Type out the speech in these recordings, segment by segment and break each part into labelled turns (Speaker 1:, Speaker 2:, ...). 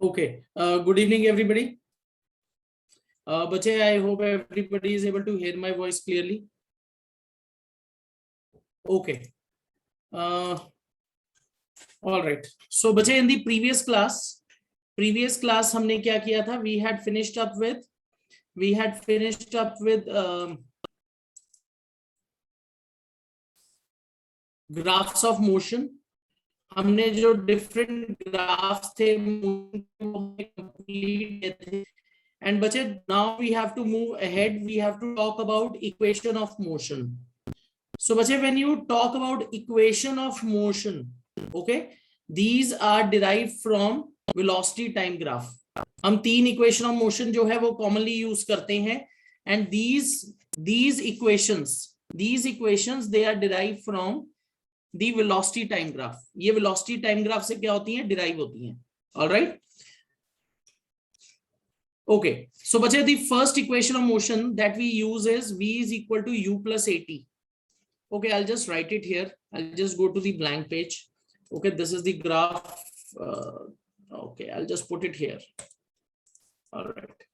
Speaker 1: Okay. Good evening, everybody. Bache, I hope everybody is able to hear my voice clearly. Okay. All right. So, bache, in the previous class हमने क्या किया था? We had finished up with graphs of motion. हमने जो different graphs थे complete थे. And bache, now we have to move ahead. We have to talk about equation of motion. So bache, when you talk about equation of motion, okay, these are derived from velocity time graph. हम तीन equation of motion जो है वो commonly use करते हैं, and these equations they are derived from the velocity time graph. ये velocity time graph से क्या होती हैं? Derive होती हैं. All right. Okay, so bache, the first equation of motion that we use is V is equal to U plus AT. Okay, I'll just write it here. I'll just go to the blank page. Okay, this is the graph. Okay, I'll just put it here. All right,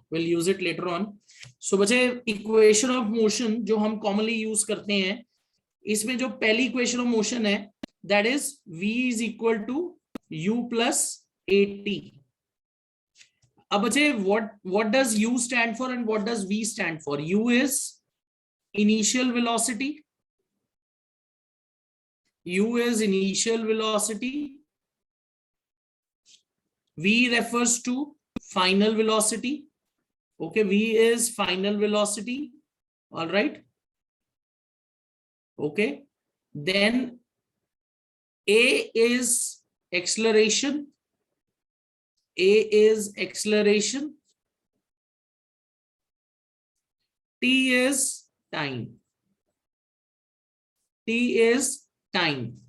Speaker 1: we'll use it later on. So bache, equation of motion जो हम commonly use करते हैं, इसमें जो पहली equation of motion है, that is V is equal to U plus AT. अब बच्चे, what does U stand for and what does V stand for? U is initial velocity. U is initial velocity. V refers to final velocity. Okay, V is final velocity. All right. Okay. Then A is acceleration. A is acceleration. T is time. T is time.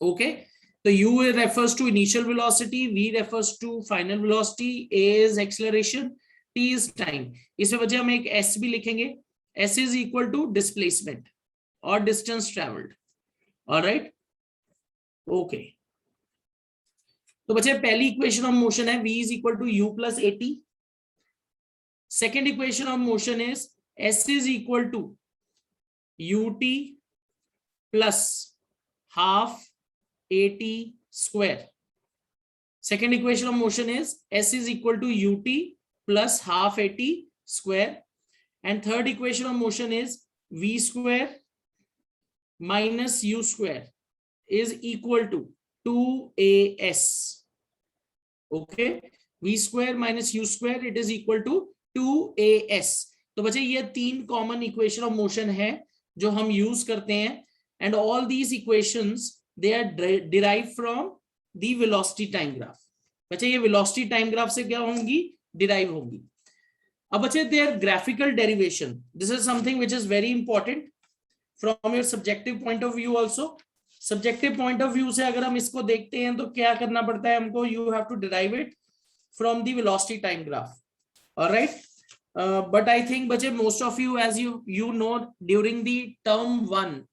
Speaker 1: Okay. So U refers to initial velocity, V refers to final velocity, A is acceleration, T is time. इसमें वजह हम एक S भी लिखेंगे. S is equal to displacement or distance traveled. All right. Okay. तो बच्चे, पहली equation of motion है V is equal to U plus AT. Second equation of motion is S is equal to UT plus half AT square. Second equation of motion is S is equal to UT plus half AT square. And third equation of motion is V square minus U square is equal to 2AS. Okay, V square minus U square, it is equal to 2AS. तो बच्चे, ये तीन common equation of motion है जो हम use करते हैं, and all these equations they are derive from the velocity time graph. बच्चे, ये वेलोसिटी टाइम ग्राफ से क्या होंगी? डिराइव होंगी. अब बच्चे, their graphical derivation, this is something which is very important from your subjective point of view also. Subjective point of view से अगर हम इसको देखते हैं तो क्या करना पड़ता है हमको? You have to derive it from the velocity time graph. Alright, but I think बच्चे, most of you, as you know, during the term one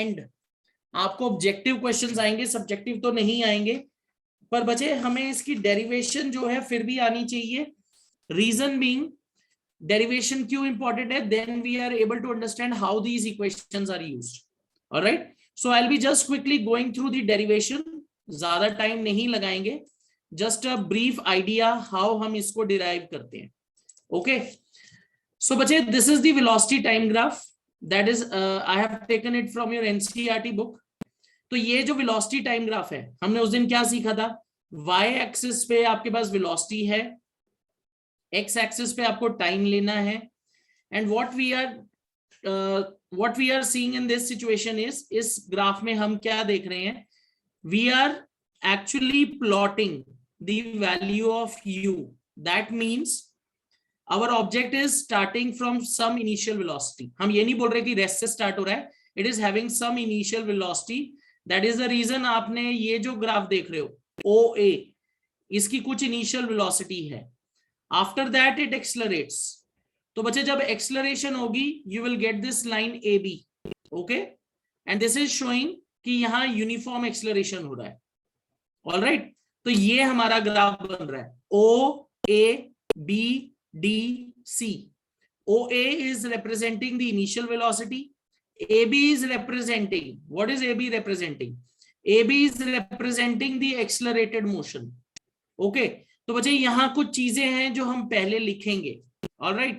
Speaker 1: end आपको ऑब्जेक्टिव क्वेश्चंस आएंगे, सब्जेक्टिव तो नहीं आएंगे, पर बच्चे हमें इसकी डेरिवेशन जो है फिर भी आनी चाहिए. रीजन बीइंग, डेरिवेशन क्यों इंपॉर्टेंट है? Then we are able to understand how these equations are used. Alright, so I will be just quickly going through the derivation. ज्यादा टाइम नहीं लगाएंगे, just a brief idea how हम इसको derive करते हैं. Okay, so बच्चे, this is the velocity time graph, that is I have taken it from your NCERT book. तो ये जो velocity time graph है, हमने उस दिन क्या सीखा था? Y axis पे आपके पास velocity है, X axis पे आपको time लेना है, and what we are seeing in this situation is, इस ग्राफ में हम क्या देख रहे हैं? We are actually plotting the value of U. That means our object is starting from some initial velocity. हम ये नहीं बोल रहे कि रेस्ट से स्टार्ट हो रहा है, it is having some initial velocity. That is the reason आपने ये जो ग्राफ देख रहे हो OA, इसकी कुछ इनिशियल वेलोसिटी है. After that it accelerates. तो बच्चे, जब एक्सेलरेशन होगी you will get this line AB. Okay, and this is showing कि यहाँ यूनिफॉर्म एक्सेलरेशन हो रहा है. ऑलराइट, तो ये हमारा ग्राफ बन रहा है O A B D C. OA is representing the initial velocity. AB is representing, what is AB representing? AB is representing the accelerated motion. Okay, तो बच्चे यहां कुछ चीजें हैं जो हम पहले लिखेंगे. Alright,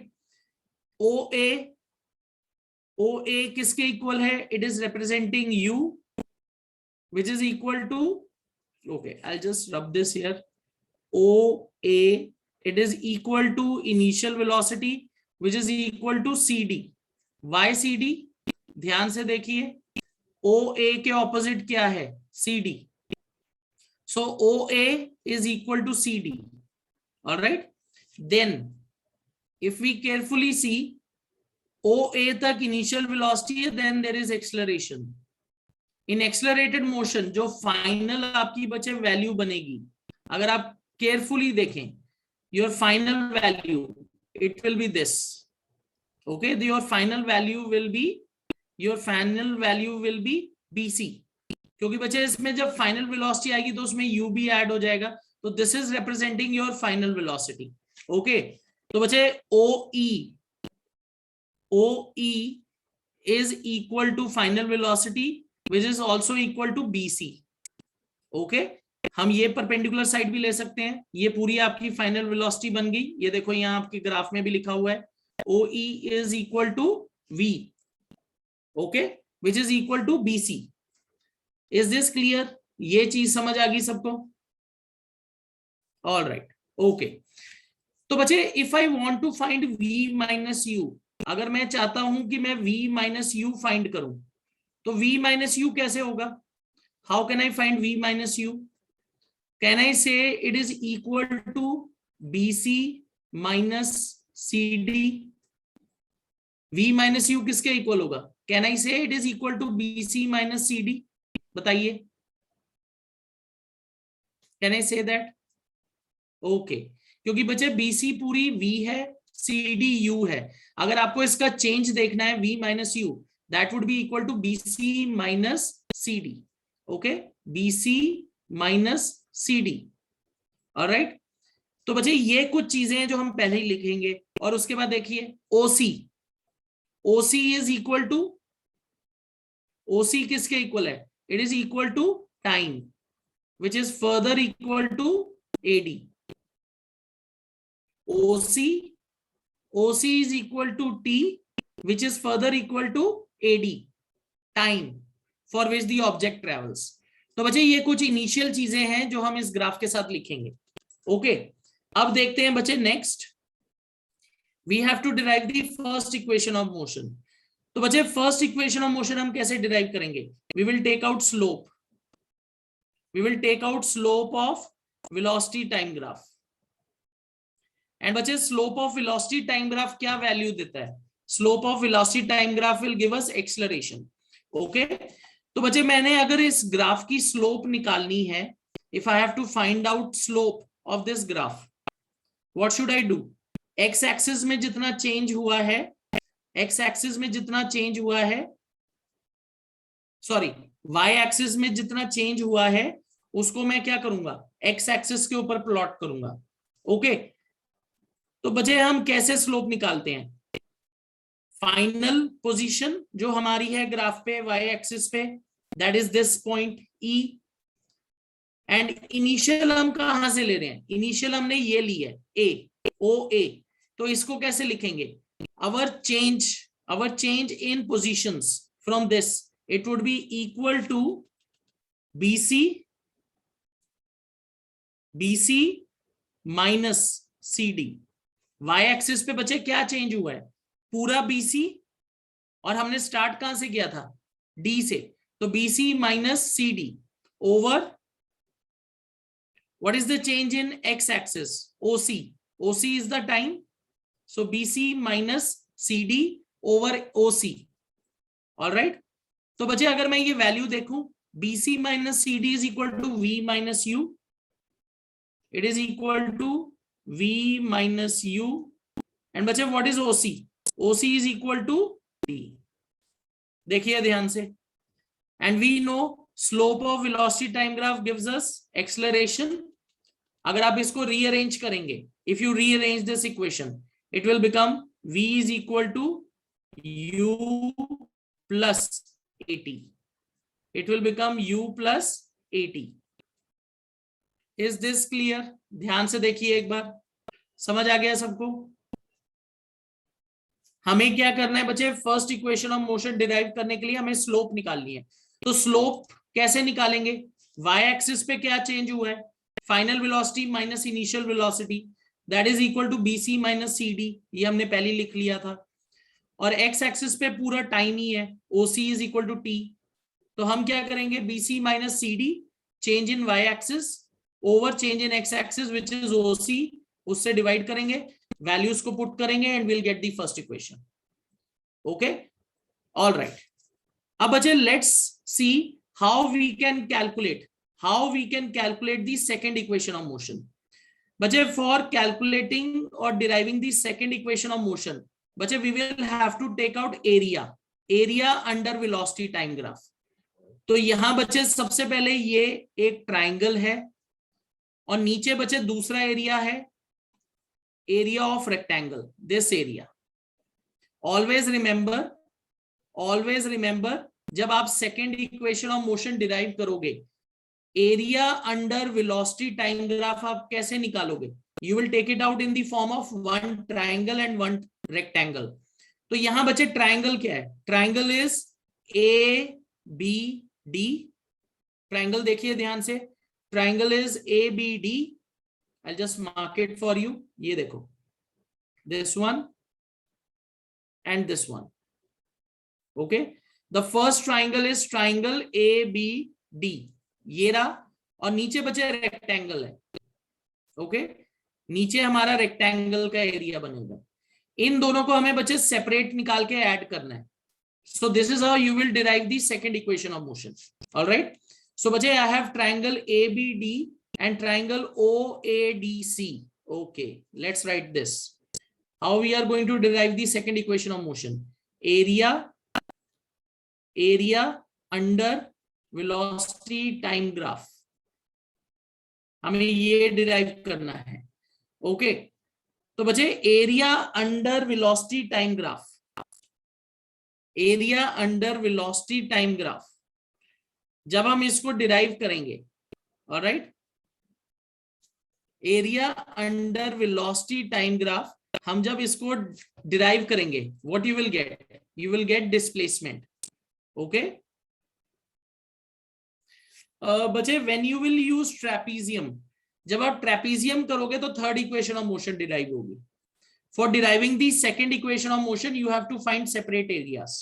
Speaker 1: OA किसके इक्वल है? It is representing U, which is equal to, okay, I'll just rub this here. OA, it is equal to initial velocity, which is equal to CD. Why CD? ध्यान से देखिए, OA के opposite क्या है? CD. So OA is equal to CD. All right. Then, if we carefully see, OA तक initial velocity है, then there is acceleration. In accelerated motion, जो final आपकी बचे वैल्यू बनेगी, अगर आप carefully देखें, your final value, it will be this. Okay, your final value will be BC. क्योंकि बच्चे इसमें जब फाइनल वेलोसिटी आएगी तो उसमें u भी ऐड हो जाएगा, तो this is representing your final velocity. Okay, तो बच्चे OE is equal to final velocity, which is also equal to BC. Okay, हम ये परपेंडिकुलर साइड भी ले सकते हैं. ये पूरी आपकी फाइनल वेलोसिटी बन गई. ये देखो यहाँ आपके ग्राफ में भी लिखा हुआ है OE is equal to V, okay, which is equal to BC. Is this clear? ये चीज समझ आ गई सबको? All right, okay. तो बच्चे if I want to find V minus U, अगर मैं चाहता हूं कि मैं V minus U फाइंड करूं, तो V minus U कैसे होगा? How can I find V minus U? Can I say it is equal to BC minus CD? V minus U किसके इक्वल होगा? Can I say it is equal to BC minus CD? बताइए, Can I say that? Okay, क्योंकि बच्चे BC पूरी V है, CD U है. अगर आपको इसका चेंज देखना है V minus U, that would be equal to BC minus CD. Okay, BC minus CD. Alright, तो बच्चे ये कुछ चीजें हैं जो हम पहले ही लिखेंगे. और उसके बाद देखिए OC is equal to, OC किसके इक्वल है? It is equal to time, which is further equal to AD. OC is equal to T, which is further equal to AD, time for which the object travels. तो बच्चे ये कुछ initial चीजें हैं जो हम इस ग्राफ के साथ लिखेंगे. ओके, अब देखते हैं बच्चे next. We have to derive the first equation of motion. तो बच्चे फर्स्ट इक्वेशन ऑफ मोशन हम कैसे डिराइव करेंगे? We will take out slope. We will take out slope of velocity time graph. And बच्चे slope of velocity time graph क्या value देता है? Slope of velocity time graph will give us acceleration. Okay? तो बच्चे मैंने अगर इस graph की स्लोप निकालनी है, if I have to find out slope of this graph, what should I do? X axis में जितना चेंज हुआ है, X एक्सिस में जितना चेंज हुआ है, सॉरी, Y एक्सिस में जितना चेंज हुआ है, उसको मैं क्या करूंगा? X एक्सिस के ऊपर प्लॉट करूंगा. ओके, तो बच्चे हम कैसे स्लोप निकालते हैं? फाइनल पोजीशन जो हमारी है ग्राफ पे Y एक्सिस पे, that is this point E. And initial हम कहां से ले रहे हैं? इनिशियल हमने ये ली है A, OA. तो इसको कैसे लिखेंगे? Our change in positions from this, it would be equal to BC minus CD. Y axis पे बच्चे क्या चेंज हुआ है? पूरा BC, और हमने स्टार्ट कहां से किया था? D से. तो BC minus CD over, what is the change in X axis? OC is the time. So BC minus CD over OC. All right. तो बच्चे अगर मैं ये वैल्यू देखूं, BC minus CD is equal to V minus U. It is equal to V minus U. And बच्चे what is OC? OC is equal to D. देखिए ध्यान से. And we know slope of velocity time graph gives us acceleration. अगर आप इसको rearrange करेंगे, if you rearrange this equation, it will become v is equal to u plus 80. It will become u plus 80. Is this clear? ध्यान से देखिए एक बार, समझ आ गया सबको? हमें क्या करना है बच्चे, first equation of motion derive करने के लिए हमें स्लोप निकालनी है। तो स्लोप कैसे निकालेंगे? y एक्सिस पे क्या चेंज हुआ है? Final velocity minus initial velocity, that is equal to bc minus cd, ये हमने पहले लिख लिया था। और x एक्सिस पे पूरा टाइम ही है, oc is equal to t। तो हम क्या करेंगे, BC minus CD, change in y axis over change in x axis which is OC, उससे डिवाइड करेंगे, वैल्यूज को पुट करेंगे and will get the first equation. Okay, all right. अब बच्चे let's see how we can calculate the second equation of motion. बच्चे for calculating और deriving the second equation of motion, बच्चे we will have to take out area under velocity time graph. तो यहां बच्चे सबसे पहले ये एक ट्राइंगल है और नीचे बच्चे दूसरा एरिया है, area of rectangle, this area. Always remember जब आप second equation of motion derive करोगे, area under velocity time graph आप कैसे निकालोगे? You will take it out in the form of one triangle and one rectangle. तो यहां बच्चे triangle क्या है? Triangle is ABD। ट्राइंगल देखिए ध्यान से, triangle is ABD। I just mark it for you. ये देखो, this one and this one. Okay, the first triangle is triangle ABD, ये रहा। और नीचे बचे रेक्टेंगल है। ओके, नीचे हमारा रेक्टेंगल का एरिया बनेगा। इन दोनों को हमें बच्चे सेपरेट निकाल के ऐड करना है। So this is how you will derive the second equation of motion. All right. So बच्चे I have triangle ABD and triangle OADC. Okay, let's write this. How we are going to derive the second equation of motion? Area under velocity time graph. हमें ये derive करना है। Okay. तो बच्चे area under velocity time graph, area under velocity time graph जब हम इसको derive करेंगे, alright, area under velocity time graph हम जब इसको डिराइव करेंगे, what you will get displacement. Okay बच्चे, when you will use trapezium, जब आप ट्रेपीजियम करोगे तो third equation of motion derive होगी। For deriving the second equation of motion you have to find separate areas.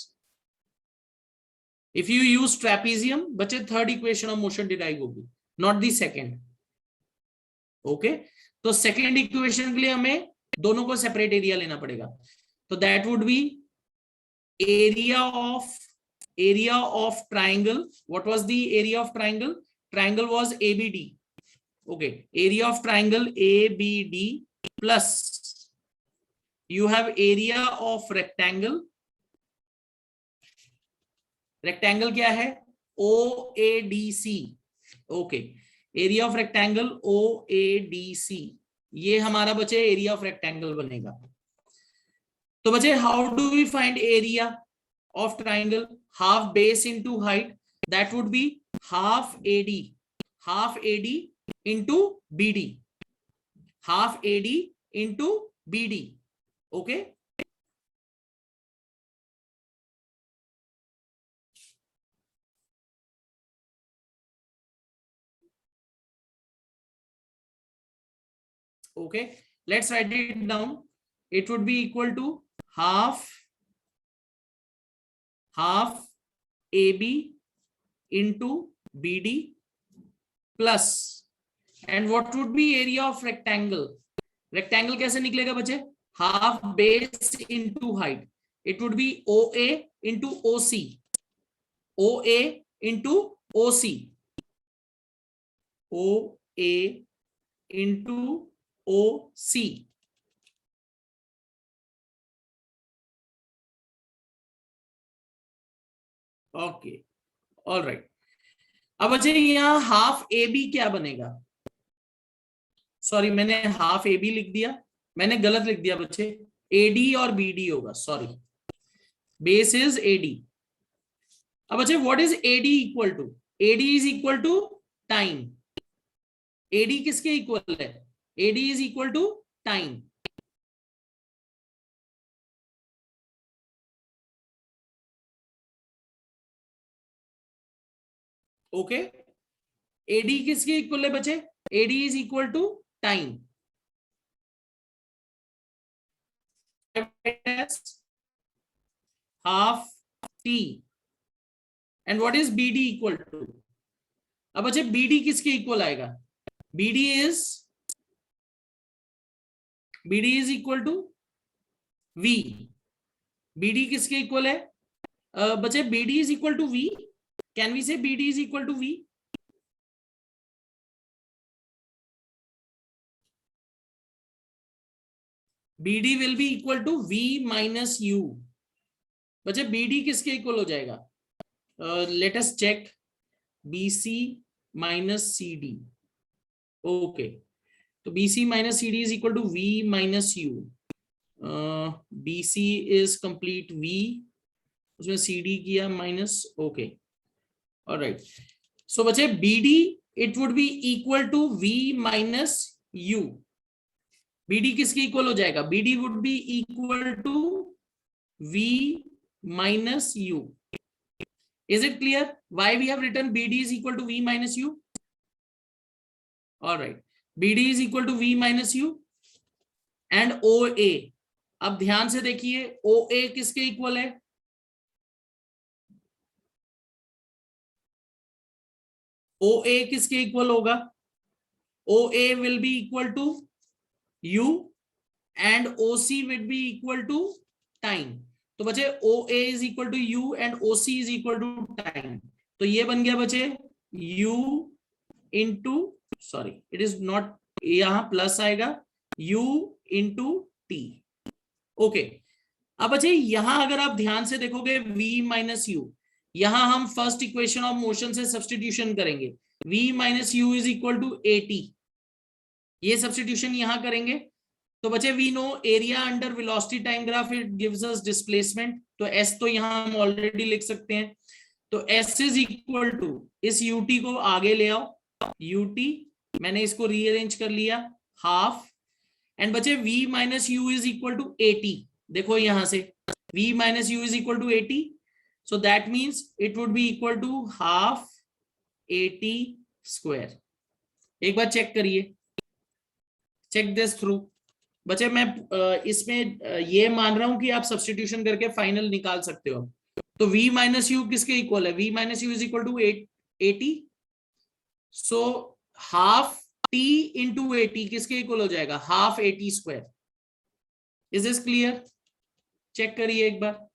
Speaker 1: If you use trapezium, बच्चे third equation of motion derive होगी, not the second. Okay, तो second equation के लिए हमें दोनों को separate area लेना पड़ेगा। तो that would B area of triangle. What was the area of triangle? Triangle was ABD। Okay, area of triangle ABD plus you have area of rectangle. Rectangle क्या है? OADC। Okay, area of rectangle OADC, ये हमारा बचे area of rectangle बनेगा। तो बचे how do we find area of triangle? Half base into height, that would be half AD into BD, half AD into BD। Okay, okay, let's write it down. It would be equal to half AB into BD plus, and what would be area of rectangle? Rectangle कैसे निकलेगा बच्चे? half base into height, it would be OA into OC, OA into OC, OA into OC। Okay, all right. अब बच्चे यहाँ half AB क्या बनेगा? Sorry मैंने half A B लिख दिया, मैंने गलत लिख दिया बच्चे, एडी और बीडी होगा, सॉरी, बेस इज एडी। अब बच्चे what is AD equal to, AD is equal to time, एडी किसके इक्वल है, AD is equal to time. Okay, AD किसके इक्वल है बच्चे, AD is equal to time, half T, and what is BD equal to. अब बच्चे BD किसके equal आएगा, BD is equal to V, BD किसके इक्वल है बच्चे, BD is equal to V, can we say BD is equal to V, BD will be equal to V minus U. बच्चे BD किसके equal हो जाएगा, let us check, BC minus C D, okay, तो BC minus C D is equal to V minus U, BC is complete V, उसमें CD किया minus, okay, alright, so बच्चे BD it would be equal to V minus U, BD किसके equal हो जाएगा, BD would be equal to V minus U। Is it clear why we have written BD is equal to V minus U? All right, BD is equal to V minus U and OA। अब ध्यान से देखिए OA किसके equal है, OA किसके equal होगा, OA will be equal to U and OC will be equal to time। तो बचे OA is equal to U and OC is equal to time, तो ये बन गया बचे U into, sorry it is not, यहां plus आएगा U into T, okay. अब बचे यहां अगर आप ध्यान से देखोगे V माइनस यू, यहां हम फर्स्ट इक्वेशन ऑफ मोशन से सब्स्टिट्यूशन करेंगे, V minus U is equal to AT, ये सब्स्टिट्यूशन यहां करेंगे, तो बचे we know area under velocity time graph it gives us displacement, तो S तो यहां हम ऑलरेडी लिख सकते हैं, तो S इज इक्वल टू, इस UT को आगे ले आओ, UT मैंने इसको रीअरेंज कर लिया, हाफ, एंड बचे V minus U is equal to AT, देखो यहां से V minus U is equal to AT, so that means it would be equal to half AT square. एक बार चेक करिए, चेक दिस थ्रू। बच्चे मैं इसमें ये मान रहा हूं कि आप सब्स्टिट्यूशन करके फाइनल निकाल सकते हो, तो V माइनस यू किसके इक्वल है, V minus U is equal to 80, so half T into 80 किसके इक्वल हो जाएगा, half AT square. Is this clear, check करिए एक बार,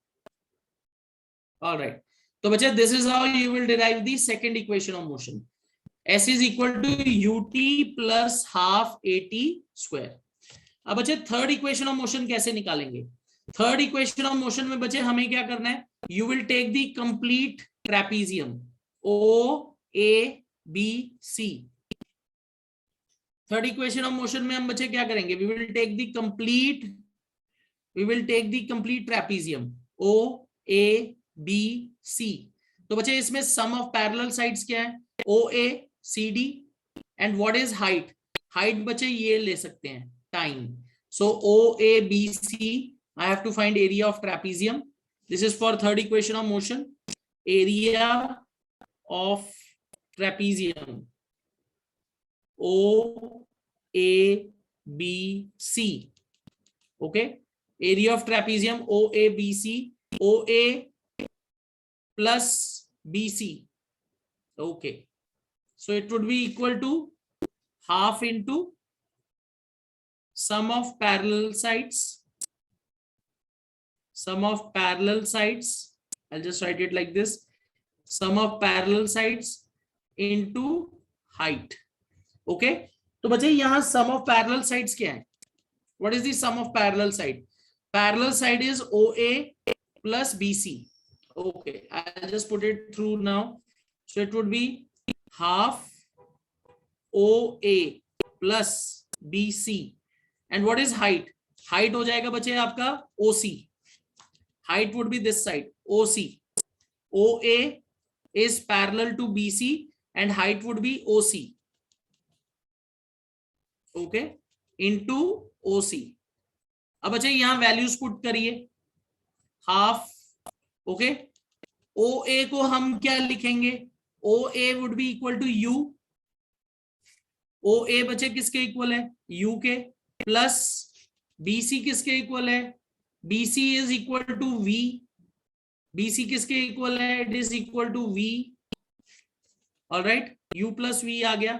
Speaker 1: ऑलराइट। तो बच्चे this is how you will derive the second equation of motion, S is equal to UT plus half AT square. अब बच्चे थर्ड इक्वेशन ऑफ मोशन कैसे निकालेंगे, third equation of motion में बच्चे हमें क्या करना है, you will take the complete trapezium OABC। Third equation of motion में हम बच्चे क्या करेंगे, we will take the complete trapezium OABC। तो बच्चे इसमें सम ऑफ पैरेलल साइड्स क्या है, OACD, and what is height, height बच्चे ये ले सकते हैं time, so OABC I have to find area of trapezium, this is for third equation of motion, area of trapezium OABC, okay, area of trapezium OABC, OA plus BC, okay, so it would be equal to half into sum of parallel sides, I'll just write it like this, sum of parallel sides into height, okay। तो बच्चे यहां sum of parallel sides क्या है, what is the sum of parallel side, parallel side is OA plus BC, okay, I'll just put it through now, so it would be half OA plus BC and what is height? Height हो जाएगा बच्चे आपका OC. Height would be this side, OC. OA is parallel to BC and height would be OC. Okay, into OC. अब बच्चे यहां values put करिए. Half. Okay, OA को हम क्या लिखेंगे? OA would be equal to U. OA बच्चे किसके इक्वल है? U के. प्लस BC किसके इक्वल है? BC is equal to V. BC किसके इक्वल है? It is equal to V. All right, U plus V आ गया.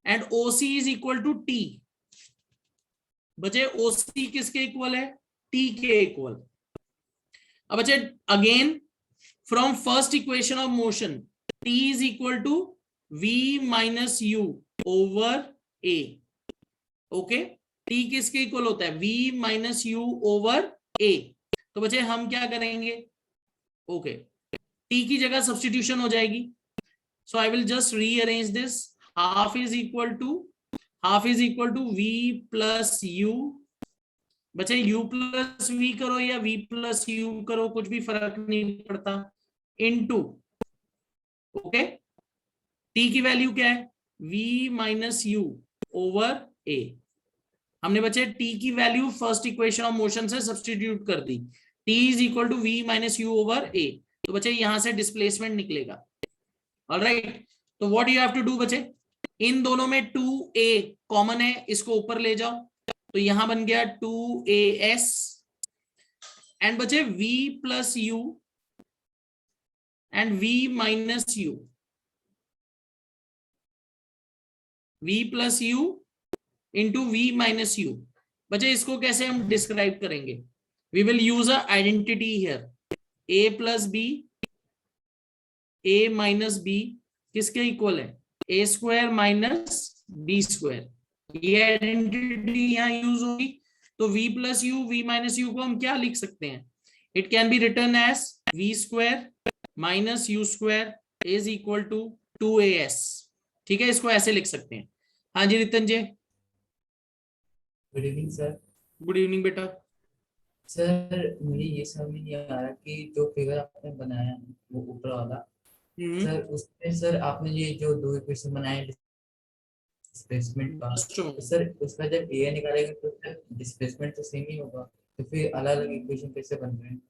Speaker 1: And OC is equal to T. बच्चे OC किसके इक्वल है? T के इक्वल. अब बच्चे again from first equation of motion, T is equal to V minus U over A. Okay, T किसके equal होता है? V minus U over A. तो बच्चे हम क्या करेंगे? ओके, T की जगह सब्स्टिट्यूशन हो जाएगी. So I will just rearrange this. Half is equal to V plus U. बच्चे U plus V करो या V plus U करो, कुछ भी फर्क नहीं पड़ता. इनटू, ओके, T की वैल्यू क्या है? V minus U over A. हमने बच्चे T की value first equation of motion से सब्स्टिट्यूट कर दी. T is equal to V minus U over A. तो बच्चे यहां से डिस्प्लेसमेंट निकलेगा. ऑलराइट, तो what you have to do बच्चे, इन दोनों में 2A कॉमन है, इसको ऊपर ले जाओ. तो यहां बन गया 2AS. एंड बच्चे V plus U and V minus U. V plus U into V minus U. बच्चे इसको कैसे हम डिस्क्राइब करेंगे? We will use a identity here. A plus B, A minus B किसके इक्वल है? A square minus B square. ये identity यहाँ use होगी. तो V plus U, V minus U को हम क्या लिख सकते हैं? It can be written as V square minus U square is equal to 2AS. ठीक है, इसको ऐसे लिख सकते हैं. हाँ जी Ritan ji.
Speaker 2: Good evening sir.
Speaker 1: Good evening बेटा.
Speaker 2: सर मुझे ये समझ नहीं आ रहा कि जो फिगर आपने बनाया वो ऊपर वाला, सर उसमें सर आपने ये जो दो इक्वेशन बनाए डिस्प्लेसमेंट का, तो सर उसमें जब एरिया निकालेंगे तो सर डिस्प्लेसमेंट तो सेम ही होगा, तो फिर अलग अलग इक्वेशन कैसे बन रहे हैं?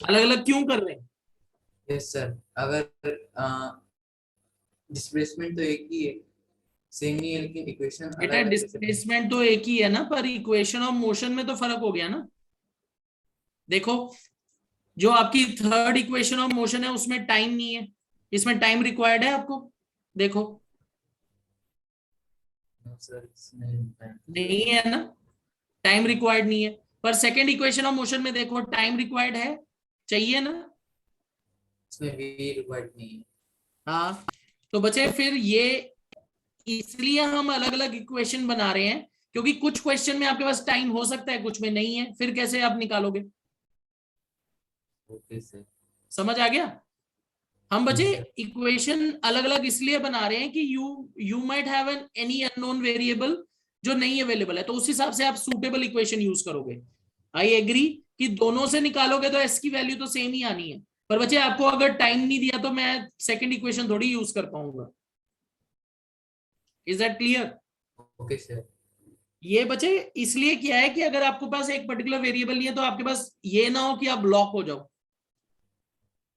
Speaker 1: अलग अलग क्यों कर रहे हैं?
Speaker 2: यस सर, अगर डिस्प्लेसमेंट तो एक ही है, सेम नहीं है, लेकिन इक्वेशन
Speaker 1: बेटा डिस्प्लेसमेंट तो एक ही है ना, पर इक्वेशन ऑफ मोशन में तो फर्क हो गया ना. देखो, जो आपकी थर्ड इक्वेशन ऑफ मोशन है उसमें टाइम नहीं है, इसमें टाइम रिक्वायर्ड है आपको. देखो
Speaker 2: सर
Speaker 1: नहीं है ना, टाइम रिक्वायर्ड नहीं है. पर सेकंड इक्वेशन ऑफ मोशन में देखो टाइम रिक्वायर्ड है, चाहिए ना,
Speaker 2: इसमें भी रिक्वायर्ड नहीं है.
Speaker 1: हाँ, तो बच्चे फिर ये इसलिए हम अलग अलग इक्वेशन बना रहे हैं क्योंकि कुछ क्वेश्चन में आपके पास टाइम हो सकता है, कुछ में नहीं है. फिर कैसे आप निकालोगे?
Speaker 2: ओके सर,
Speaker 1: समझ आ गया? हम बच्चे इक्वेशन अलग अलग इसलिए बना रहे हैं कि you might have an any unknown variable जो नहीं अवेलेबल है, तो उस हिसाब से आप सूटेबल इक्वेशन यूज करोगे. आई एग्री कि दोनों से निकालोगे तो एस की वैल्यू तो सेम ही आनी है, पर बच्चे आपको अगर टाइम नहीं दिया तो मैं सेकंड इक्वेशन थोड़ी यूज कर पाऊंगा. Is that clear?
Speaker 2: Okay sir.
Speaker 1: ये बच्चे इसलिए किया है कि अगर आपके पास एक पर्टिकुलर वेरिएबल नहीं है तो आपके पास ये ना हो कि आप ब्लॉक हो जाओ.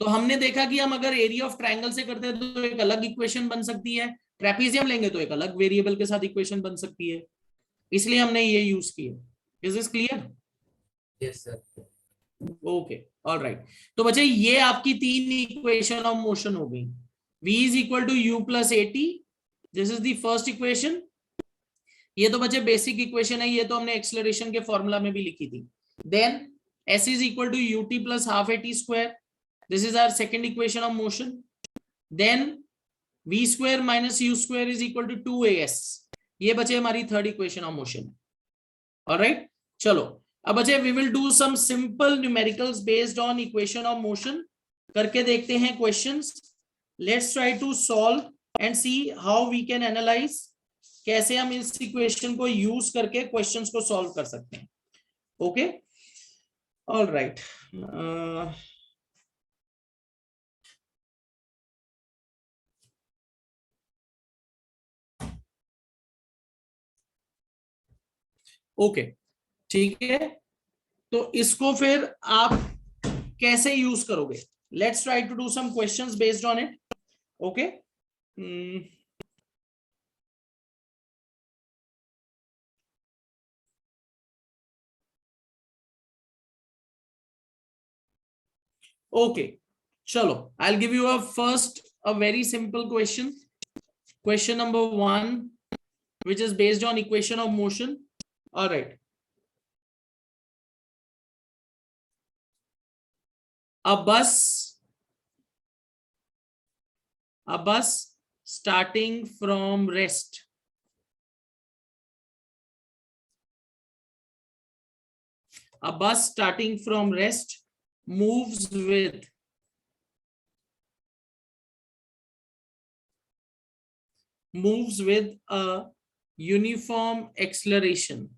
Speaker 1: तो हमने देखा कि हम अगर एरिया ऑफ ट्रायंगल से करते हैं तो एक अलग इक्वेशन बन सकती है, ट्रेपेजियम लेंगे तो एक अलग वेरिएबल के साथ इक्वेशन बन सकती है, इसलिए हमने ये यूज किया. Is this clear?
Speaker 2: Yes sir.
Speaker 1: Okay, alright. तो बच्चे ये आपकी तीन इक्वेशन ऑफ मोशन हो गई. V is equal to U plus AT, this is the first equation. ये तो बच्चे बेसिक इक्वेशन है, ये तो हमने एक्सेलरेशन के फॉर्मूला में भी लिखी थी. Then S is equal to UT plus half AT square, this is our second equation of motion. Then V square minus U square is equal to 2AS, ये बचे हमारी third equation of motion. Alright, चलो अब बच्चे we will do some simple numericals based on equation of motion. करके देखते हैं questions. Let's try to solve and see how we can analyse कैसे हम इस इक्वेशन को यूज करके क्वेश्चंस को सॉल्व कर सकते हैं. Okay, all right. ओके, ठीक है. तो इसको फिर आप कैसे यूज करोगे? Let's try to do some questions based on it. Okay, okay, chalo, I'll give you a first a very simple question. Question number 1, which is based on equation of motion. All right, a bus starting from rest, moves with a uniform acceleration,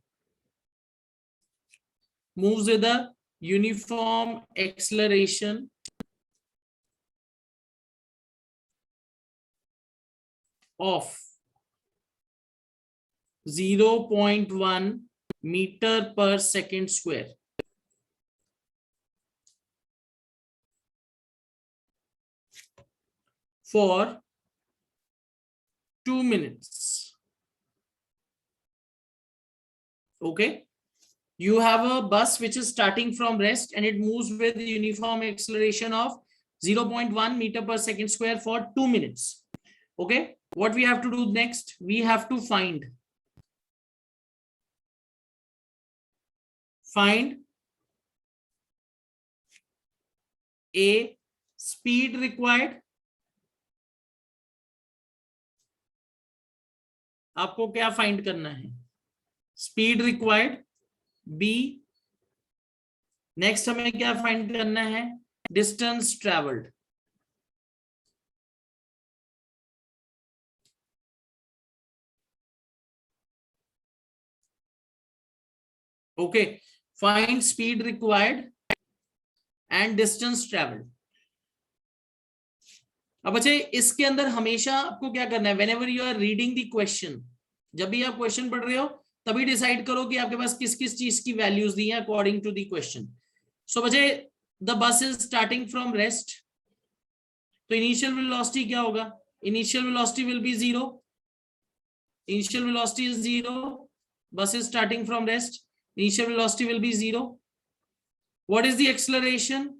Speaker 1: of 0.1 meter per second square. For 2 minutes. Okay, you have a bus which is starting from rest and it moves with the uniform acceleration of 0.1 meter per second square for 2 minutes. Okay, what we have to do next? We have to find a speed required. आपको क्या find करना है? Speed required. B, next हमें क्या find करना है? Distance travelled. Okay, find speed required and distance travelled. अब बच्चे इसके अंदर हमेशा आपको क्या करना है? Whenever you are reading the question, जब भी आप क्वेश्चन पढ़ रहे हो तभी डिसाइड करो कि आपके पास किस किस चीज की वैल्यूज दी हैं अकॉर्डिंग टू द क्वेश्चन. सो बच्चे the bus is starting from rest, तो इनिशियल वेलोसिटी क्या होगा? Initial velocity will be 0. Initial velocity is 0. बस is starting from rest, initial velocity will be 0. What is the acceleration?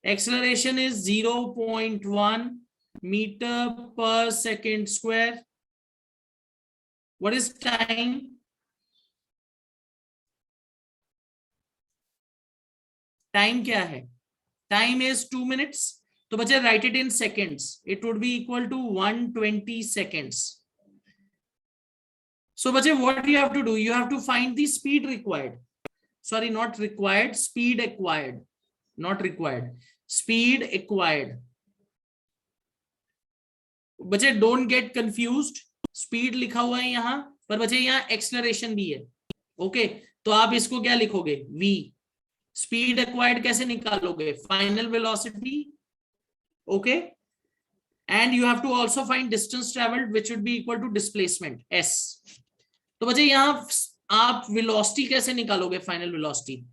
Speaker 1: Acceleration is 0.1 meter per second square. What is time? Time क्या है? Time is 2 minutes. तो बच्चे write it in seconds. It would be equal to 120 seconds. So बच्चे what you have to do? You have to find the speed required. Sorry, not required. Speed acquired. Not required. Speed acquired. बच्चे don't get confused. Speed लिखा हुआ है यहां पर बच्चे यहां acceleration भी है. ओके, तो आप इसको क्या लिखोगे? v. स्पीड एक्वायर्ड कैसे निकालोगे? Final velocity. Okay, and you have to also find distance travelled which would be equal to displacement s. तो बच्चे यहां आप वेलोसिटी कैसे निकालोगे? Final velocity.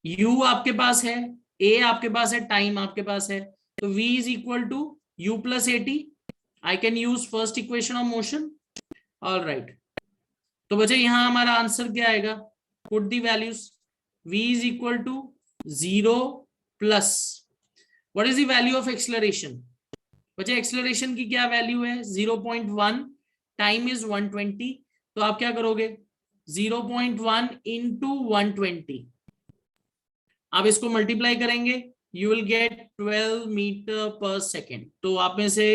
Speaker 1: u आपके पास है, a आपके पास है, टाइम आपके पास है, तो v is equal to u plus at. I can use first equation of motion. All right, तो बच्चे यहां हमारा आंसर क्या आएगा? Put the values. v is equal to 0 plus what is the value of acceleration? बच्चे acceleration की क्या value है? 0.1. Time is 120. तो आप क्या करोगे? 0.1 इंटू 120. आप इसको मल्टीप्लाई करेंगे, you will gate 12 metre per second. तो आप में से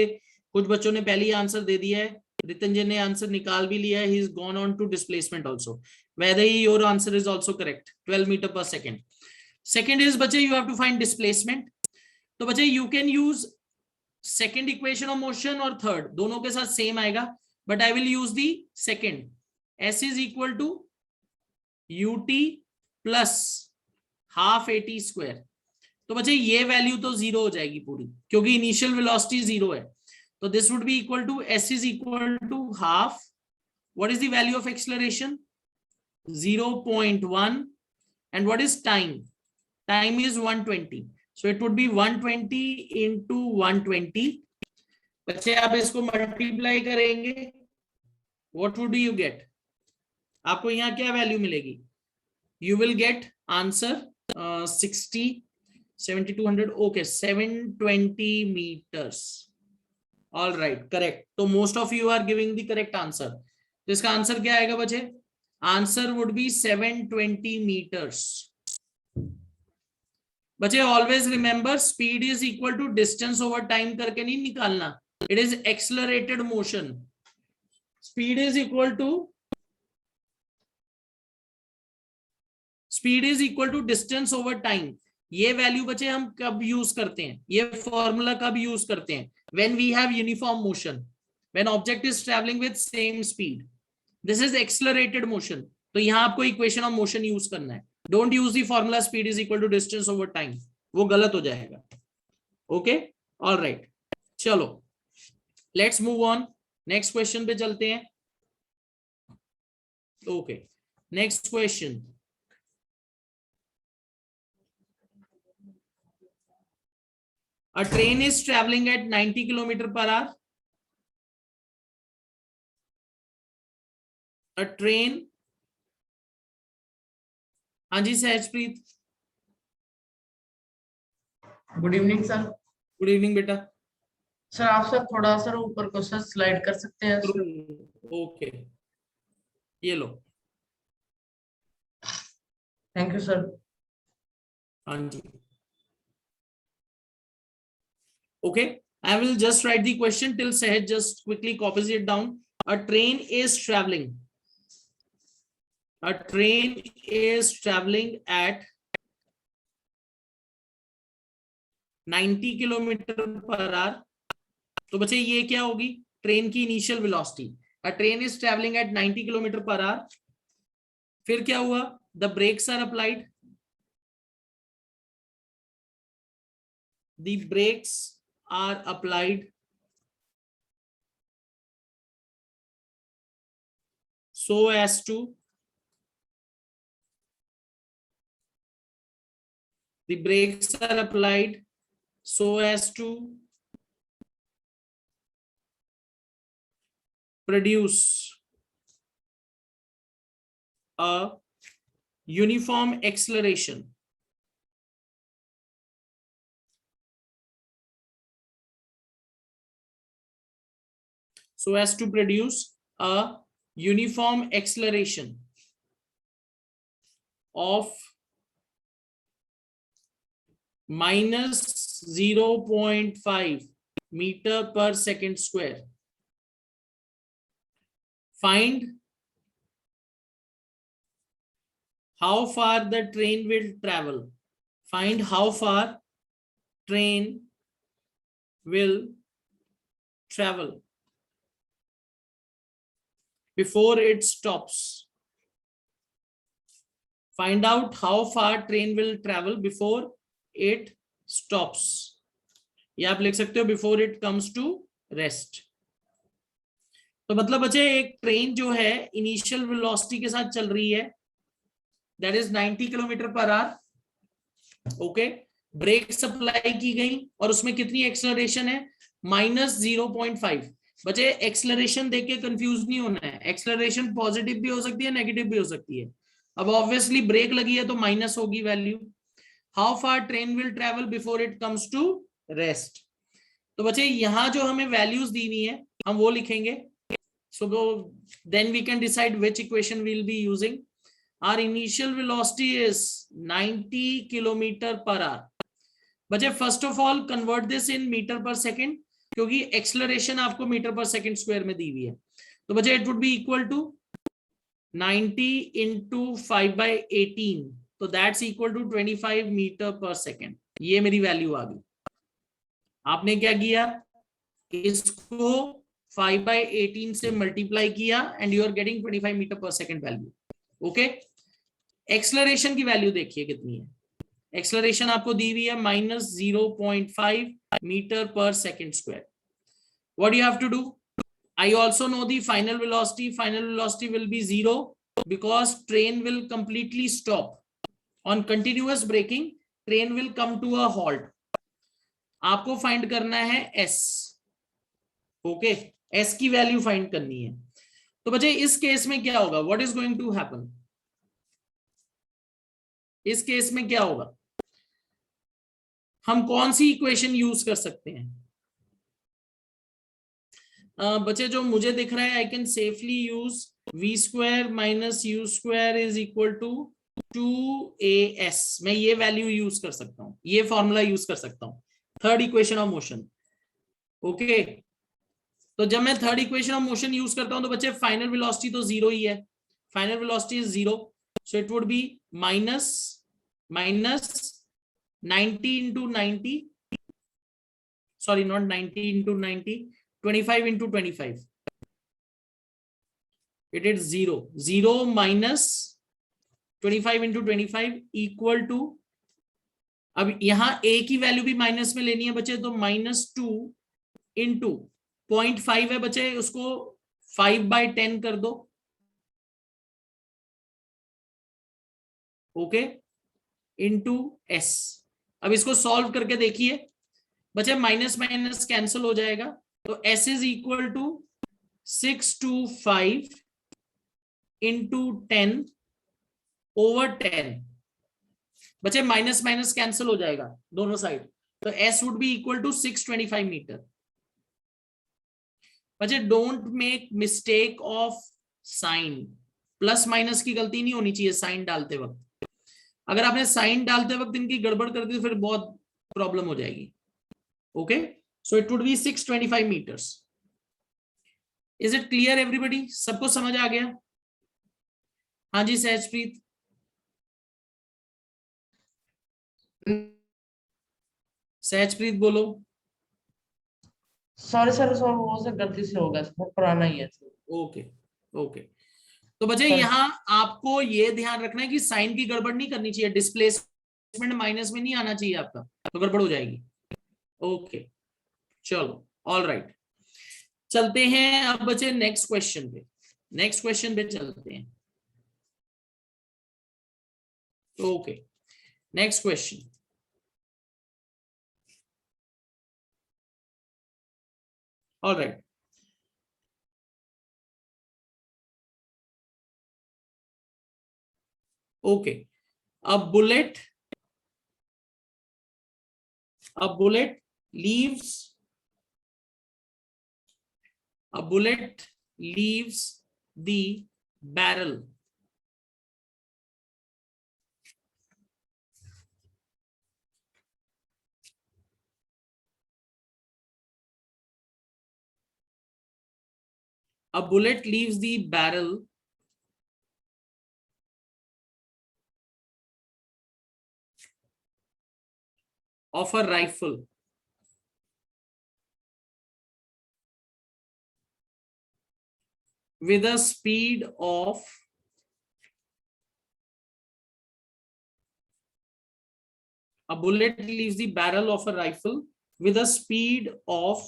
Speaker 1: कुछ बच्चों ने पहले ही आंसर दे दिया है. रितंजन ने आंसर निकाल भी लिया है. He is gone on to displacement also. whether your answer is also correct. 12 meter per second. Second is बच्चे you have to find displacement. तो बच्चे you can use second equation of motion और third, दोनों के साथ same आएगा. but I will use the second. S is equal to ut plus half AT square. तो बच्चे ये वैल्यू तो जीरो हो जाएगी पूरी, क्योंकि इनिशियल वेलोसिटी जीरो है. तो this would be equal to S is equal to half. What is the value of acceleration? 0.1. and what is time? Time is 120, so it would be 120 into 120. बच्चे आप इसको multiply करेंगे, what would you get? आपको यहाँ क्या value मिलेगी? You will get answer 60, 7200, okay, 720 meters. All right, correct. तो most of you are giving the correct answer. तो इसका आंसर क्या आएगा बच्चे? Answer would be 720 meters. बच्चे always remember, speed is equal to distance over time करके नहीं निकालना. It is accelerated motion. Speed is equal to distance over time. ये वैल्यू बच्चे हम कब यूज करते हैं, ये फॉर्मूला कब यूज करते हैं? When we have uniform motion, when object is travelling with same speed. This is accelerated motion. तो यहां आपको इक्वेशन ऑफ मोशन यूज करना है. Don't use the formula speed is equal to distance over time, वो गलत हो जाएगा. Okay, all right, चलो let's move on. Next question पे चलते हैं. Okay, next question. A train is traveling at 90 km per hour. A train. हाँ जी Sahajpreet.
Speaker 3: Good evening sir.
Speaker 1: Good evening बेटा.
Speaker 3: सर आप सर थोड़ा सर ऊपर क्वेश्चन स्लाइड कर सकते हैं?
Speaker 1: ओके, ये लो.
Speaker 3: Thank you sir.
Speaker 1: हाँ जी. Okay, I will just write the question till Sahaj just quickly copies it down. A train is traveling. A train is traveling at 90 kilometre per our. तो बच्चे ये क्या होगी? ट्रेन की initial velocity. A train is traveling at 90 kilometre per our. फिर क्या हुआ? The brakes are applied. The brakes are applied so as to produce a uniform acceleration. So as to produce a uniform acceleration of minus 0.5 meter per second square. Find how far the train will travel. Find how far train will travel before it stops. Find out how far train will travel before it stops. या आप लिख सकते हो before it comes to rest. तो मतलब बच्चे एक train जो है इनिशियल वेलोसिटी के साथ चल रही है, that is 90 kilometre per hour. Okay, brake supply की गई और उसमें कितनी एक्सेलरेशन है? माइनस 0.5. बच्चे एक्सेलरेशन देख के कंफ्यूज नहीं होना है. एक्सेलरेशन पॉजिटिव भी हो सकती है, नेगेटिव भी हो सकती है. अब ऑब्वियसली ब्रेक लगी है तो माइनस होगी value. How far train will travel before it comes to rest. तो बच्चे यहां जो हमें वैल्यूज दी हुई है हम वो लिखेंगे. So then we can decide which equation we will be using. Our initial velocity is 90 kilometre per hour. बच्चे first of all convert this in metre per second, क्योंकि एक्सेलरेशन आपको मीटर पर सेकेंड स्क्वायर में दी हुई है. तो बच्चे it would be equal to 90 into 5/18, तो that's equal to 25 metre per second. ये मेरी वैल्यू आ गई. आपने क्या किया? इसको 5/18 से मल्टीप्लाई किया and you are getting 25 metre per second value. Okay, acceleration की वैल्यू देखिए कितनी है. एक्सलरेशन आपको दी हुई है -0.5 metre per second square. What you have to do? I also know the final velocity. Final velocity will be 0 because train will completely stop. On continuous braking, train will come to a halt. आपको find करना है s. Okay, s की value find करनी है. तो बच्चे इस case में क्या होगा? What is going to happen? इस केस में क्या होगा? हम कौन सी इक्वेशन यूज कर सकते हैं? बच्चे जो मुझे दिख रहा है, I can safely use v² - u² is equal to 2as. मैं ये वैल्यू यूज कर सकता हूं, ये फॉर्मूला यूज कर सकता हूं. Third equation of motion. Okay, तो जब मैं third equation of motion use करता हूं तो बच्चे फाइनल वेलोसिटी तो 0 ही है. Final velocity is 0, so it would B minus 90 into 90, sorry, not 90 into 90, 25 into 25. It is 0. 0 minus 25 into 25 equal to, अब यहां a की वैल्यू भी माइनस में लेनी है बच्चे, तो -2 इंटू 0.5 है बच्चे, उसको 5/10 कर दो. Okay, into s. अब इसको सॉल्व करके देखिए बच्चे, माइनस माइनस कैंसिल हो जाएगा, तो s is equal to 625 into 10/10. बच्चे माइनस माइनस कैंसिल हो जाएगा दोनों साइड, तो s would be equal to 625 metre. बच्चे don't make mistake of sign. Plus minus की गलती नहीं होनी चाहिए साइन डालते वक्त. अगर आपने साइन डालते वक्त इनकी गड़बड़ कर दी तो फिर बहुत प्रॉब्लम हो जाएगी. Okay, so it would be 625 metres. Is it clear everybody? सबको समझ आ गया? हाँ जी सहजप्रीत. सहजप्रीत बोलो.
Speaker 3: सॉरी सर, वो से गलती से हो गया, बहुत पुराना ही है.
Speaker 1: ओके ओके, तो बच्चे यहां आपको ये ध्यान रखना है कि साइन की गड़बड़ नहीं करनी चाहिए. डिस्प्लेसमेंट माइनस में नहीं आना चाहिए आपका, तो गड़बड़ हो जाएगी. ओके, चलो, ऑल राइट. चलते हैं अब बच्चे नेक्स्ट क्वेश्चन पे. नेक्स्ट क्वेश्चन पे चलते हैं. Okay, next question. All right. Okay, a bullet leaves the barrel. A bullet leaves the barrel of a rifle with a speed of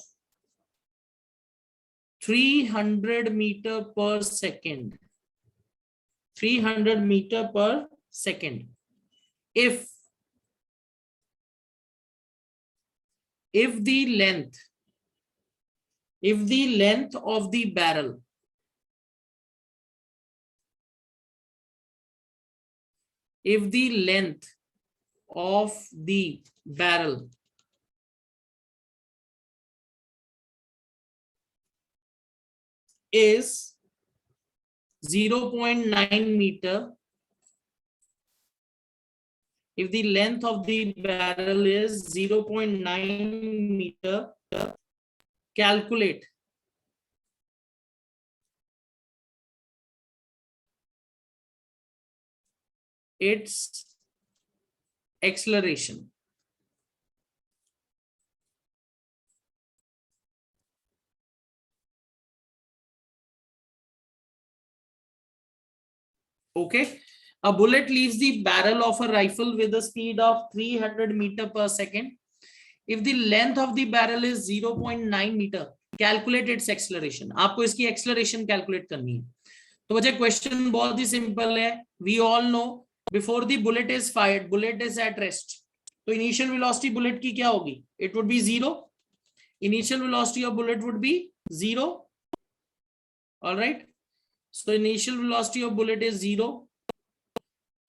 Speaker 1: 300 meter per second. 300 meter per second. If the length of the barrel is 0.9 meter, if the length of the barrel is 0.9 meter, calculate its acceleration. Okay, a bullet leaves the barrel of a rifle with a speed of 300 meter per second. If the length of the barrel is 0.9 meter, calculate its acceleration. आपको इसकी acceleration calculate करनी है. तो बच्चे question बहुत ही simple है. We all know before the bullet is fired, bullet is at rest. तो initial velocity bullet की क्या होगी? It would be 0. Initial velocity of bullet would be 0. All right. So initial velocity of bullet is 0.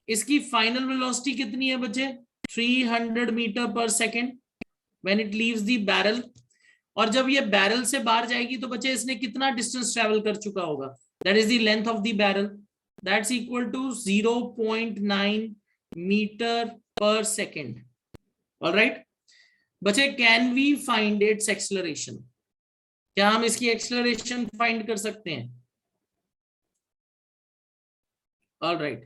Speaker 1: इसकी final velocity कितनी है बच्चे? 300 meter per second when it leaves the barrel. और जब ये barrel से बाहर जाएगी तो बच्चे इसने कितना distance travel कर चुका होगा? That is the length of the barrel. That's equal to 0.9 meter per second. All right. बच्चे can we find its acceleration? क्या हम इसकी acceleration find कर सकते हैं? All right.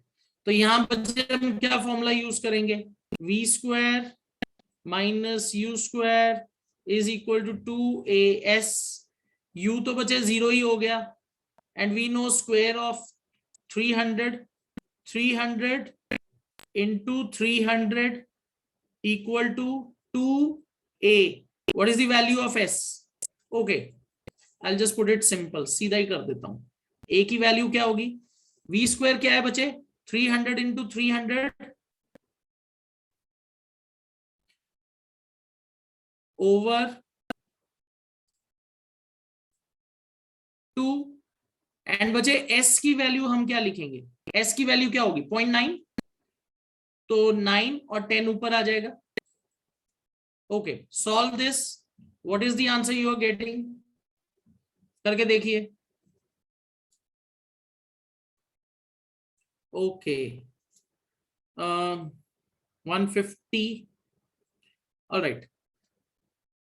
Speaker 1: तो यहां पर हम क्या फॉर्मूला यूज करेंगे? v square minus u square is equal to 2as. u तो बचे 0 ही हो गया and we know square of 300 into 300 equal to 2a. What is the value of s? Okay, I'll just put it simple. सीधा ही कर देता हूं. a की वैल्यू क्या होगी? v स्क्वायर क्या है बचे? 300 into 300 over 2 एंड बचे s की वैल्यू हम क्या लिखेंगे? s की वैल्यू क्या होगी? 0.9. तो 9 और 10 ऊपर आ जाएगा. Okay, solve this. What is the answer you are getting? करके देखिए. Okay, 150. All right,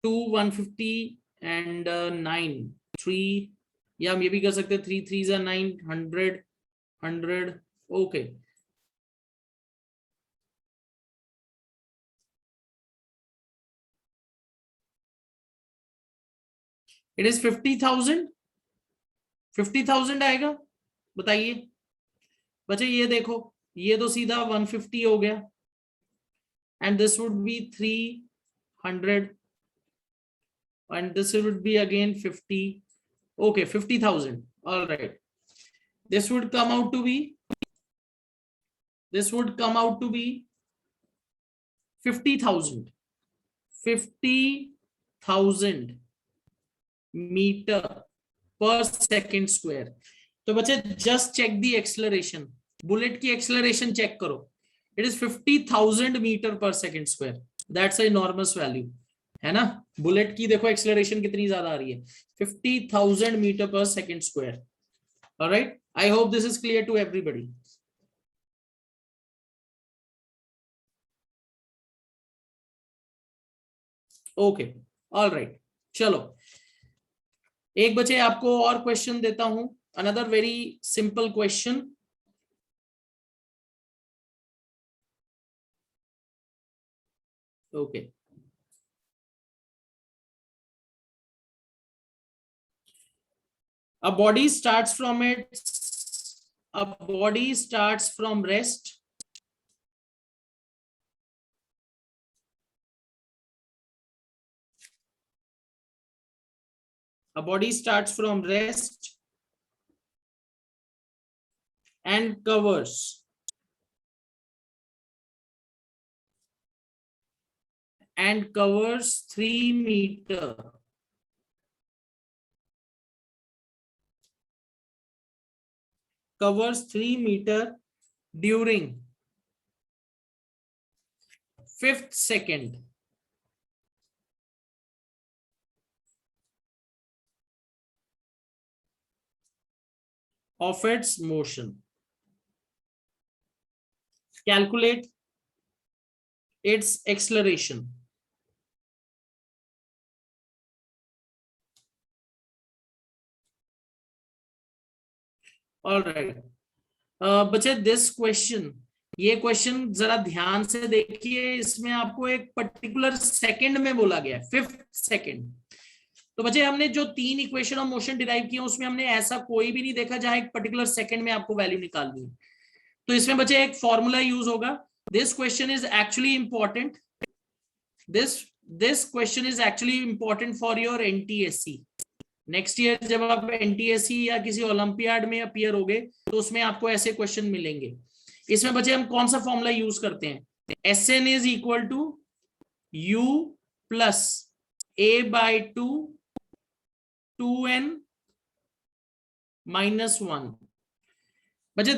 Speaker 1: 2 150 and 9 3. या हम ये भी कर सकते हैं 3 3s are 9 100. Okay, it is 50,000. 50,000 आएगा. बताइए बच्चे. ये देखो, ये तो सीधा 150 हो गया and this would be 300 and this would be again 50. Okay, 50,000. All right. This would come out to be 50,000 metre per second square. तो बच्चे just check the acceleration. Bullet की एक्सेलरेशन चेक करो. It is 50,000 metre per second square. That's a enormous value, है ना. Bullet की देखो acceleration कितनी ज्यादा आ रही है, 50,000 metre per second square. Alright, I hope this is clear to everybody. Okay, alright. चलो एक बच्चे आपको और क्वेश्चन देता हूं. Another very simple question. Okay. A body starts from rest. A body starts from rest and covers 3 meter. Covers 3 meter during 5th second. Of its motion. Calculate its acceleration. All right. बच्चे this question, ये question जरा ध्यान से देखिए. इसमें आपको एक particular second में बोला गया है, 5th सेकंड. तो बच्चे हमने जो 3 इक्वेशन ऑफ मोशन डिराइव किए उसमें हमने ऐसा कोई भी नहीं देखा जहां एक पर्टिकुलर सेकंड में आपको वैल्यू निकालनी है. तो इसमें बच्चे एक फॉर्मूला यूज होगा. This question is actually important. This question is actually important for your NTSC. Next year जब आप NTSC या किसी ओलंपियाड में अपीयर होगे तो उसमें आपको ऐसे क्वेश्चन मिलेंगे. इसमें बच्चे हम कौन सा फॉर्मूला यूज करते हैं? SN is equal to U plus A/2 2N minus 1. बच्चे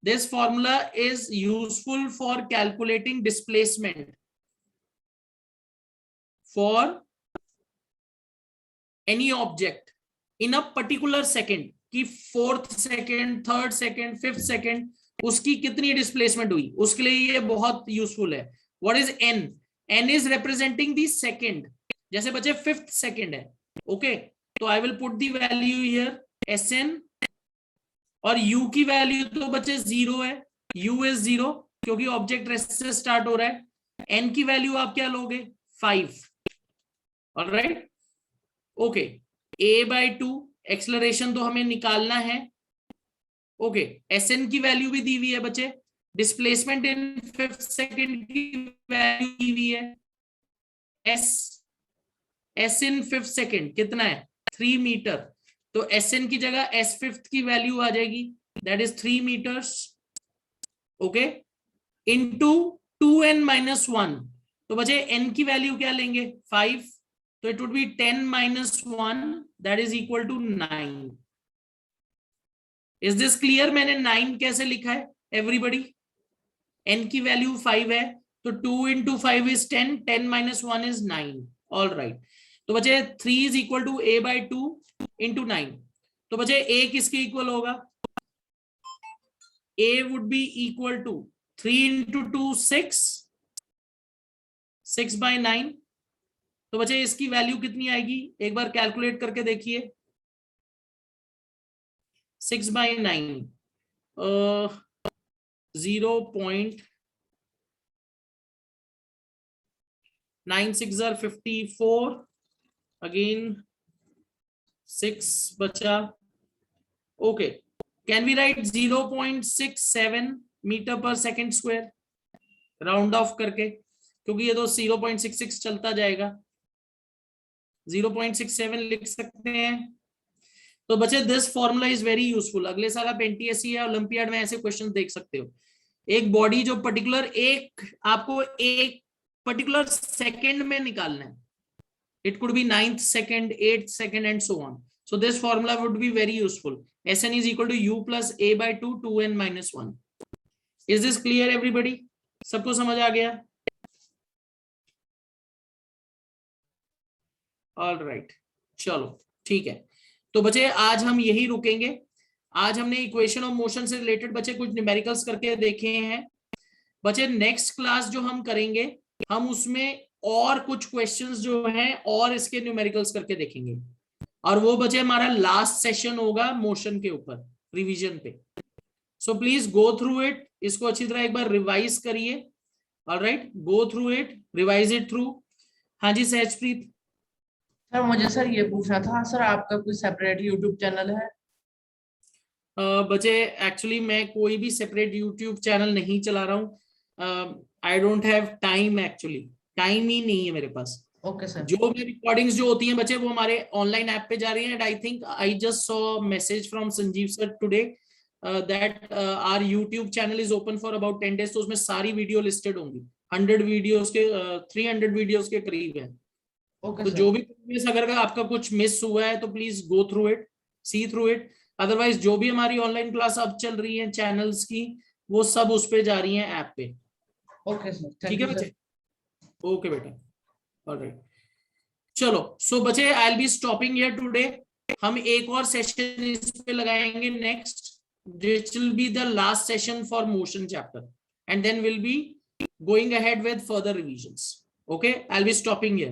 Speaker 1: this formula is useful for calculating displacement for any object in a particular second. कि 4th second, 3rd second, 5th second उसकी कितनी displacement हुई, उसके लिए ये बहुत यूजफुल है. What is N? N is representing the second. जैसे बच्चे 5th second है. ओके, तो I will put the value here SN, और U की वैल्यू तो बच्चे 0 है. U is 0 क्योंकि ऑब्जेक्ट रेस्ट से स्टार्ट हो रहा है. N की वैल्यू आप क्या लोगे? 5. Alright, okay. A/2 एक्सेलरेशन तो हमें निकालना है. ओके, SN की वैल्यू भी दी हुई है बच्चे. डिस्प्लेसमेंट इन 5th सेकंड की वैल्यू दी हुई है. S इन 5th सेकंड कितना है? 3 मीटर. तो SN की जगह S5th की वैल्यू आ जाएगी, that is 3 metres. Okay, into 2N minus 1. तो बच्चे N की वैल्यू क्या लेंगे? 5. तो it would be 10 minus 1, that is equal to 9. Is this clear? मैंने 9 कैसे लिखा है एवरीबडी? N की वैल्यू 5 है, तो 2 into 5 is 10, 10 minus 1 is 9. All right, तो बच्चे 3 is equal to A/2 into 9. तो बच्चे A किसके इक्वल होगा? A would be equal to 3 into 2 6, 6/9. तो बच्चे इसकी वैल्यू कितनी आएगी? एक बार कैलकुलेट करके देखिए. 6/9 0.96 are 54. Again 6 बचा. Okay, can we write 0.67 metre per second square round off करके, क्योंकि ये तो 0.66 चलता जाएगा. 0.67 लिख सकते हैं. तो बच्चे this formula is very useful. अगले साल आप NTSC या ओलंपियाड में ऐसे क्वेश्चन देख सकते हो. एक बॉडी जो पर्टिकुलर आपको एक पर्टिकुलर सेकंड में निकालना है. It could be 9th second, 8th second and so on. So this formula would be very useful. SN is equal to U plus A/2 2N minus 1. Is this clear everybody? सबको समझ आ गया? All right, चलो ठीक है. तो बच्चे आज हम यही रुकेंगे. आज हमने इक्वेशन ऑफ मोशन से रिलेटेड बच्चे कुछ न्यूमेरिकल्स करके देखे हैं. बच्चे नेक्स्ट क्लास जो हम करेंगे, हम उसमें और कुछ क्वेश्चंस जो हैं और इसके न्यूमेरिकल्स करके देखेंगे. और वो बच्चे हमारा लास्ट सेशन होगा मोशन के ऊपर रिवीजन पे. So please go through it. इसको अच्छी तरह एक बार रिवाइज करिए. Alright, go through it, revise it through. हाँ जी सहजप्रीत.
Speaker 3: सर मुझे सर ये पूछना था, सर आपका कोई सेपरेट यूट्यूब चैनल है?
Speaker 1: बच्चे एक्चुअली मैं कोई भी सेपरेट यूट्यूब चैनल नहीं चला रहा हूँ. I don't have time. Actually time ही नहीं है मेरे पास.
Speaker 3: Okay sir.
Speaker 1: जो भी रिकॉर्डिंग्स जो होती हैं बच्चे वो हमारे ऑनलाइन ऐप पे जा रही हैं. And I think I just saw message from Sanjeev sir today that our YouTube channel is open for about 10 days. तो उसमें सारी वीडियो लिस्टेड होंगी. 100 वीडियोस के 300 वीडियोस के करीब है.
Speaker 3: ओके
Speaker 1: तो
Speaker 3: सर.
Speaker 1: जो भी अगर आपका कुछ मिस हुआ है तो please go through it, see through it. Otherwise जो भी हमारी ऑनलाइन क्लास अब चल रही है चैनल्स की, वो सब उस पे जा रही हैं ऐप पे.
Speaker 3: Okay sir.
Speaker 1: ठीक है बच्चे? ओके बेटा. ऑलराइट, चलो. सो बच्चे आई will be stopping here today. हम एक और सेशन इस पे लगाएंगे next, which will be the last session for motion chapter, and then we'll be going ahead with further revisions. Okay, I'll be stopping here.